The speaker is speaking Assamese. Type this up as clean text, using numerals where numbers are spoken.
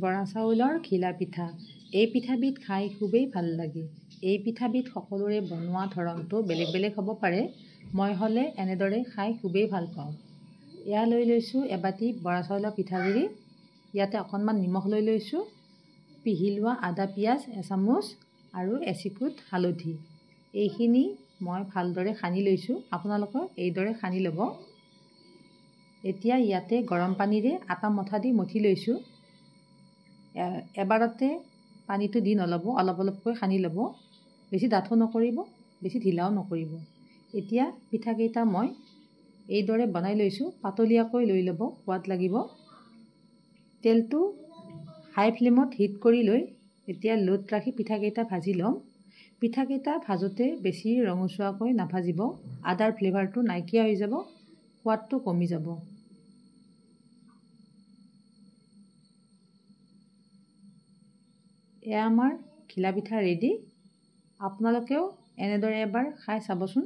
বৰা চাউলৰ ঘিলা পিঠা। এই পিঠাবিধ খাই খুবেই ভাল লাগে। এই পিঠাবিধ সকলোৰে বনোৱা ধৰণটো বেলেগ বেলেগ হ'ব পাৰে। মই হ'লে এনেদৰে খাই খুবেই ভাল পাওঁ। এয়া লৈ লৈছোঁ এবাটি বৰা চাউলৰ পিঠাগুড়ি। ইয়াতে অকণমান নিমখ লৈ লৈছোঁ, পিহি লোৱা আদা পিঁয়াজ এচামুচ আৰু এচিকুট হালধি। এইখিনি মই ভালদৰে সানি লৈছোঁ। আপোনালোকে এইদৰে সানি ল'ব। এতিয়া ইয়াতে গৰম পানীৰে আটা মঠা দি মঠি লৈছোঁ। এবাৰতে পানীটো দি নল'ব, অলপ অলপকৈ সানি ল'ব। বেছি ডাঠো নকৰিব, বেছি ঢিলাও নকৰিব। এতিয়া পিঠাকেইটা মই এইদৰে বনাই লৈছোঁ। পাতলীয়াকৈ লৈ ল'ব, সোৱাদ লাগিব। তেলটো হাই ফ্লেমত হিট কৰি লৈ এতিয়া লোত ৰাখি পিঠাকেইটা ভাজি ল'ম। পিঠাকেইটা ভাজোঁতে বেছি ৰঙচুৱাকৈ নাভাজিব। আদাৰ ফ্লেভাৰটো নাইকিয়া হৈ যাব, সোৱাদটো কমি যাব। এয়া আমাৰ ঘিলা পিঠা ৰেডি। আপোনালোকেও এনেদৰে এবাৰ খাই চাবচোন।